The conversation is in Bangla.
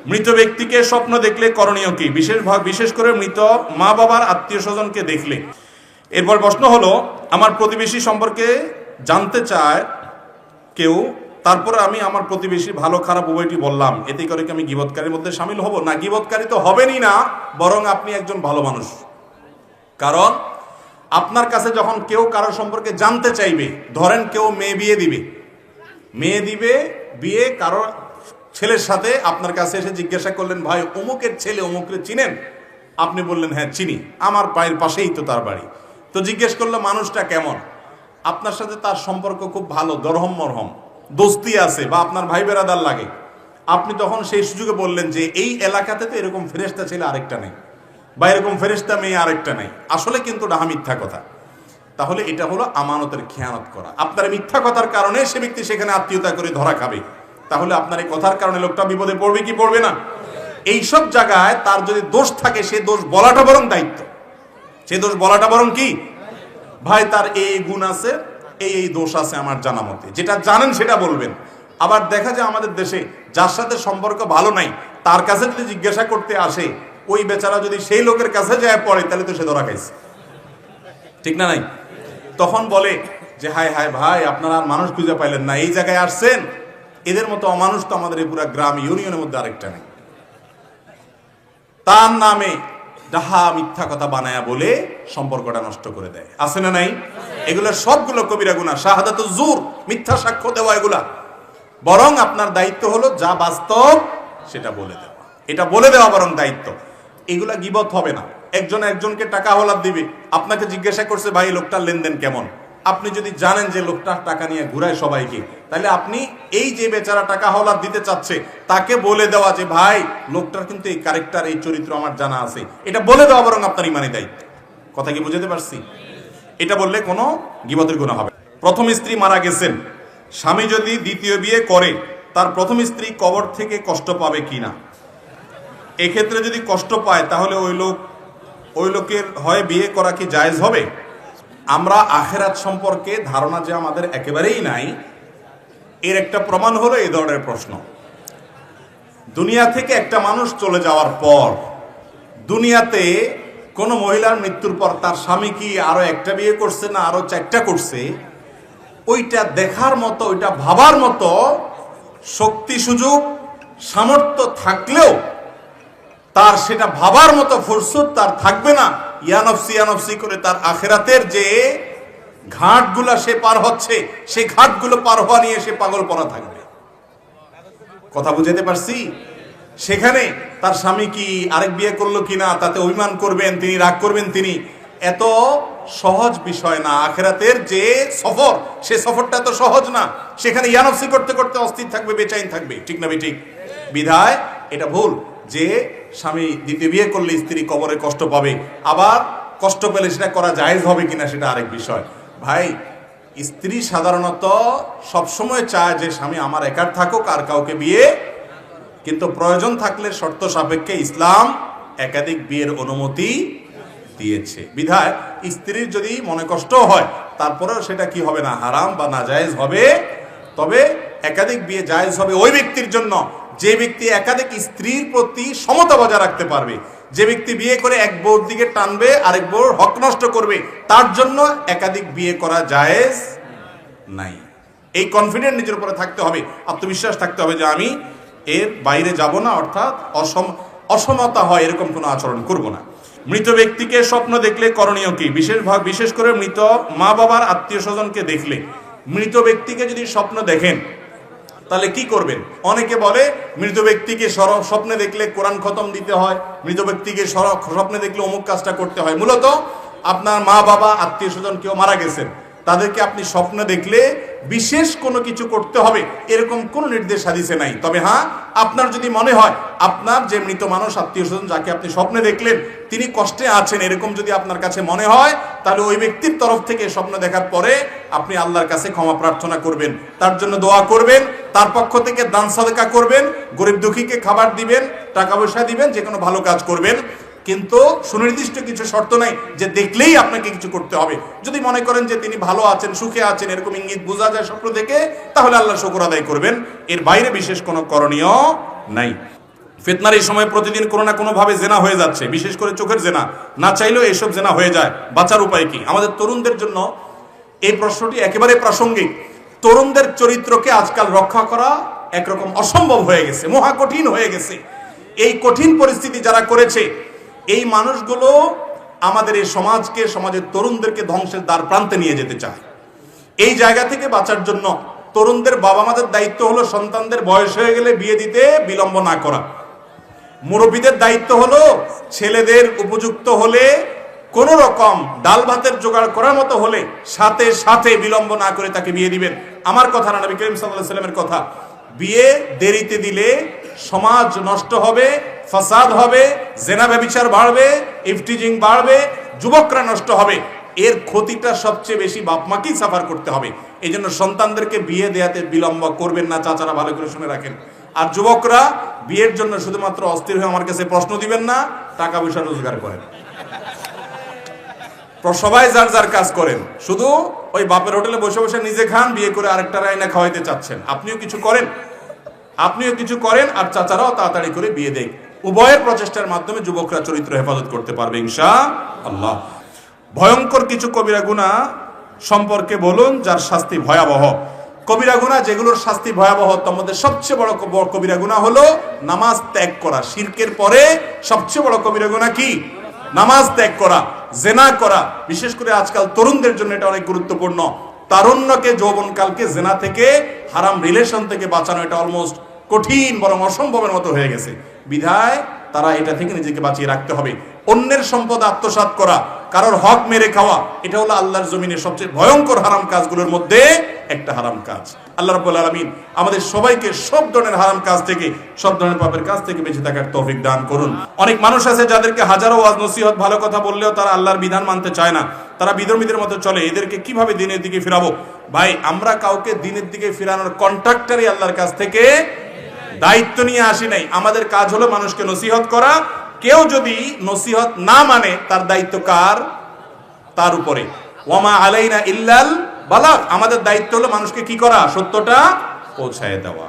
মৃত ব্যক্তিকে স্বপ্ন দেখলে করণীয় কি, বিশেষ করে মৃত মা বাবার আত্মীয় স্বজনকে দেখলে। এরপর প্রশ্ন হলো, আমার প্রতিবেশী সম্পর্কে জানতে চায় কেউ, তারপরে আমি আমার প্রতিবেশী ভালো খারাপ উভয়টি বললাম, এতে করে কি আমি গীবতকারীর মধ্যে শামিল হব? না, গীবতকারী তো হবেনই না, বরং আপনি একজন ভালো মানুষ। কারণ আপনার কাছে যখন কেউ কারোর সম্পর্কে জানতে চাইবে, ধরেন কেউ মেয়ে দিবে, বিয়ে কারো ছেলের সাথে আপনার কাছে এসে জিজ্ঞাসা করলেন, ভাই অমুকের ছেলে অমুকরে চিনেন? আপনি বললেন হ্যাঁ চিনি, আমার পায়ের পাশেই তো তার বাড়ি। তো জিজ্ঞেস করলো মানুষটা কেমন, আপনার সাথে তার সম্পর্ক খুব ভালো, দরহম মরহম, দোস্তি আছে, বা আপনার ভাই বেরাদার লাগে। আপনি তখন সেই সুযোগে বললেন যে এই এলাকাতে তো এরকম ফেরেশতা ছেলে আরেকটা নেই, বা এরকম ফেরেশতা মেয়ে আরেকটা নেই। আসলে কিন্তু এটা মিথ্যা কথা। তাহলে এটা হলো আমানতের খেয়ানত করা। আপনার মিথ্যা কথার কারণে সে ব্যক্তি সেখানে আত্মীয়তা করে ধরা খাবে। তাহলে আপনার এই কথার কারণে লোকটা বিপদে পড়বে কি পড়বে না? এইসব জায়গায় তার যদি দোষ থাকে, সে দোষ বলাটা বরং দায়িত্ব। সে দোষ বলাটা বরং কি, ভাই তার এই গুণ আছে, এই দোষ আছে আমার জানা মতে, যেটা জানেন সেটা বলবেন। আবার দেখা যায় আমাদের দেশে যার সাথে সম্পর্ক ভালো নাই, তার কাছে যদি জিজ্ঞাসা করতে আসে, ওই বেচারা যদি সেই লোকের কাছে যায় পড়ে, তাহলে তো সে ধরা খাইছে, ঠিক না? নাই, তখন বলে যে হায় হায় ভাই, আপনারা আর মানুষ খুঁজে পাইলেন না, এই জায়গায় আসছেন, এদের মতো অমানুষ তো আমাদের এই পুরা গ্রাম ইউনিয়নের মধ্যে আরেকটা নেই। তার নামে ডাহা মিথ্যা কথা বানায়া বলে সম্পর্কটা নষ্ট করে দেয়, আছে না নাই? এগুলো সবগুলো কবিরা গুনাহ, শাহাদাতুজ জুর, মিথ্যা সাক্ষ্য দেওয়া, এগুলা। বরং আপনার দায়িত্ব হলো যা বাস্তব সেটা বলে দেওয়া, এটা বলে দেওয়া বরং দায়িত্ব। এগুলা গীবত হবে না। একজনকে টাকা হলাদ দিবে, আপনাকে জিজ্ঞাসা করছে ভাই লোকটার লেনদেন কেমন, আপনি যদি জানেন যে লোকটা টাকা নিয়ে ঘুরায় সবাইকে, তাহলে আপনি এই যে বেচারা টাকা হলাদ দিতে চাচ্ছে তাকে বলে দেওয়া যে ভাই লোকটার কিন্তু এই ক্যারেক্টার, এই চরিত্র আমার জানা আছে, এটা বলে দেওয়া বরং আপনার ইমানি দায়িত্ব। কথা কি বুঝাতে পারছি? এটা বললে কোনো গীবতের গুনাহ হবে। প্রথম স্ত্রী মারা গেছেন, স্বামী যদি দ্বিতীয় বিয়ে করে, তার প্রথম স্ত্রী কবর থেকে কষ্ট পাবে কিনা? এক্ষেত্রে যদি কষ্ট পায়, তাহলে ওই লোকের হয় বিয়ে করা কি জায়েজ হবে? আমরা আখিরাত সম্পর্কে ধারণা যে আমাদের একেবারেই নাই, এর একটা প্রমাণ হলো এই ধরনের প্রশ্ন। দুনিয়া থেকে একটা মানুষ চলে যাওয়ার পর, দুনিয়াতে কোন মহিলার মৃত্যুর পর তার স্বামী কি আরো একটা বিয়ে করছে না আরো 4টা করছে, ওইটা দেখার মতো, ওইটা ভাবার মতো শক্তি সুযোগ সামর্থ্য থাকলেও তার সেটা ভাবার মতো ফুরসত তার থাকবে না। ইয়ানফসি করে তার আখিরাতের যে ঘাটগুলা সে পার হচ্ছে, সেই ঘাটগুলো পার হওয়া নিয়ে সে পাগলপনা থাকবে। কথা বুঝাতে পারছি? সেখানে তার স্বামী কি আরেক বিয়ে করলো কিনা তাতে অভিমান করবেন তিনি, রাগ করবেন তিনি, এত সহজ বিষয় না। আখিরাতের যে সফর, সে সফরটা এত সহজ না। সেখানে ইয়ানফসি করতে করতে অস্থির থাকবে, বেচাইন থাকবে, ঠিক না বেঠিক? বিধায় এটা ভুল যে স্বামী দ্বিতীয় বিয়ে করলে স্ত্রী কবরে কষ্ট পাবে। আবার কষ্ট পেলে সেটা করা জায়েজ হবে কিনা সেটা আরেক বিষয়। ভাই, স্ত্রী সাধারণত সবসময় চায় যে স্বামী আমার একার থাকুক, আর কাউকে বিয়ে, কিন্তু প্রয়োজন থাকলে শর্ত সাপেক্ষে ইসলাম একাধিক বিয়ের অনুমতি দিয়েছে। বিধায় স্ত্রীর যদি মনে কষ্ট হয়, তারপরেও সেটা কি হবে না, হারাম বা নাজায়েজ হবে। তবে একাধিক বিয়ে জায়েজ হবে ওই ব্যক্তির জন্য যে ব্যক্তি একাধিক স্ত্রীর প্রতি সমতা বজায় রাখতে পারবে। যে ব্যক্তি বিয়ে করে এক বউর দিকে টানবে, আরেক বউর হক নষ্ট করবে, তার জন্য একাধিক বিয়ে করা জায়েজ নাই। এই কনফিডেন্ট নিজের উপরে থাকতে হবে, আত্মবিশ্বাস থাকতে হবে যে আমি এর বাইরে যাব না, অর্থাৎ অসমতা হয় এরকম কোনো আচরণ করব না। মৃত ব্যক্তিকে স্বপ্ন দেখলে করণীয় কি, বিশেষ করে মৃত মা বাবার আত্মীয় স্বজনকে দেখলে। মৃত ব্যক্তিকে যদি স্বপ্ন দেখেন তাহলে কি করবেন? অনেকে বলে মৃত ব্যক্তিকে স্বপ্নে দেখলে কোরআন খতম দিতে হয়, মৃত ব্যক্তিকে স্বপ্নে দেখলে অমুক কাজটা করতে হয়। মূলত আপনার মা বাবা আত্মীয় স্বজন কেউ মারা গেছেন, তাদেরকে আপনি স্বপ্ন দেখলে বিশেষ কোনো কিছু করতে হবে এরকম কোনো নির্দেশ হাদিসে নাই। তবে হ্যাঁ, আপনার যদি মনে হয় আপনার যে মৃত মানুষ আত্মীয় স্বজন যাকে আপনি স্বপ্নে দেখলেন তিনি কষ্টে আছেন, এরকম যদি আপনার কাছে মনে হয়, তাহলে ওই ব্যক্তির তরফ থেকে স্বপ্ন দেখার পরে আপনি আল্লাহর কাছে ক্ষমা প্রার্থনা করবেন, তার জন্য দোয়া করবেন, তার পক্ষ থেকে দান সাদকা করবেন, গরিব দুঃখীকে খাবার দিবেন, টাকা পয়সা দিবেন, যে কোনো ভালো কাজ করবেন। কিন্তু সুনির্দিষ্ট কিছু শর্ত নাই যে দেখলেই আপনাকে কিছু করতে হবে। যদি মনে করেন যে তিনি ভালো আছেন, সুখে আছেন, এরকম ইঙ্গিত বোঝা যায় স্বপ্ন থেকে, তাহলে আল্লাহ শুকর আদায় করবেন। এর বাইরে বিশেষ কোনো করণীয় নাই। ফিতনার এই সময় প্রতিদিন কোনো না কোনো ভাবে জেনা হয়ে যাচ্ছে, বিশেষ করে চোখের জেনা, না চাইলেও এইসব জেনা হয়ে যায়। বাঁচার উপায় কি? আমাদের তরুণদের জন্য এই প্রশ্নটি একেবারে প্রাসঙ্গিক। তরুণদের চরিত্রকে আজকাল রক্ষা করা একরকম অসম্ভব হয়ে গেছে, মহা কঠিন হয়ে গেছে। এই কঠিন পরিস্থিতি যারা করেছে, এই মানুষগুলো আমাদের এই সমাজকে, সমাজের তরুণদেরকে ধ্বংসের দ্বার প্রান্তে নিয়ে যেতে চায়। এই জায়গা থেকে বাঁচার জন্য তরুণদের বাবা মাদের দায়িত্ব হলো সন্তানদের বয়স হয়ে গেলে বিয়ে দিতে বিলম্ব না করা। মুরব্বীদের দায়িত্ব হলো ছেলেদের উপযুক্ত হলে, কোন রকম ডাল ভাতের জোগাড় করার মতো হলে সাথে সাথে বিলম্ব না করে তাকে বিয়ে দিবেন। আমার কথা না, নবী করিম সাল্লাল্লাহু আলাইহি ওয়াসাল্লামের কথা। বিয়ে দেরিতে দিলে সমাজ নষ্ট হবে, ফাসাদ হবে, জেনা ব্যভিচার বাড়বে, ইফটিজিং বাড়বে, যুবকরা নষ্ট হবে। এর ক্ষতিটা সবচেয়ে বেশি বাপ মাকেই সাফার করতে হবে। এই জন্য সন্তানদেরকে বিয়ে দেয়াতে বিলম্ব করবেন না, চাচারা ভালো করে শুনে রাখেন। আর যুবকরা বিয়ের জন্য শুধুমাত্র অস্থির হয়ে আমার কাছে প্রশ্ন দিবেন না, টাকা পয়সা রোজগার করেন। সবাই যার যার কাজ করেন, শুধু ওই বাপের হোটেলে বসে বসে নিজে খান, বিয়ে করে আরেকটা রাইনা খাওয়াইতে চাচ্ছেন। আপনিও কিছু করেন, আর চাচারাও তাড়াতাড়ি করে বিয়ে দেয়। উভয়ের প্রচেষ্টার মাধ্যমে যুবকরা চরিত্র হেফাজত করতে পারবে ইনশাআল্লাহ। ভয়ঙ্কর কিছু কবিরা গুনাহ সম্পর্কে বলুন যার শাস্তি ভয়াবহ। কবিরা গুনাহ যেগুলোর শাস্তি ভয়াবহ, তার মধ্যে সবচেয়ে বড় কবিরা গুনাহ হলো নামাজ ত্যাগ করা। শিরকের পরে সবচেয়ে বড় কবিরা গুনাহ কি? নামাজ ত্যাগ করা, জেনা করা। বিশেষ করে আজকাল তরুণদের জন্য এটা অনেক গুরুত্বপূর্ণ। তারুণ্যকে, যৌবনকালকে জেনা থেকে, হারাম রিলেশন থেকে বাঁচানো এটা অলমোস্ট কঠিন, বরং অসম্ভবের মতো হয়ে গেছে। বিধায় তারা এটা থেকে নিজেকে বাঁচিয়ে রাখতে হবে। অন্যের সম্পদ আত্মসাৎ করা, কারোর হক মেরে খাওয়া, এটা হলো আল্লাহর জমিনে সবচেয়ে ভয়ঙ্কর হারাম কাজগুলোর মধ্যে একটা হারাম কাজ। আল্লাহ রাব্বুল আলামিন আমাদের সবাইকে সব ধরনের হারাম কাজ থেকে, সব ধরনের পাপের কাজ থেকে বেঁচে থাকার তৌফিক দান করুন। অনেক মানুষ আছে যাদেরকে হাজারো ওয়াজ নসিহত, ভালো কথা বললেও তারা আল্লাহর বিধান মানতে চায় না, তারা বিধর্মীদের মতো চলে। এদেরকে কিভাবে দিনের দিকে ফিরাবো? ভাই, আমরা কাউকে দিনের দিকে ফিরানোর কন্ট্রাক্টরই আল্লাহর কাছ থেকে দায়িত্ব নিয়ে আসি নাই। আমাদের কাজ হলো মানুষকে নসিহত করা। কেউ যদি নসিহত না মানে, তার দায়িত্ব কার? তার উপরে। ওয়ামা আলাইনা ইল্লাল বালাগ। আমাদের দায়িত্ব হলো মানুষকে কি করা? সত্যটা পৌঁছায় দেওয়া।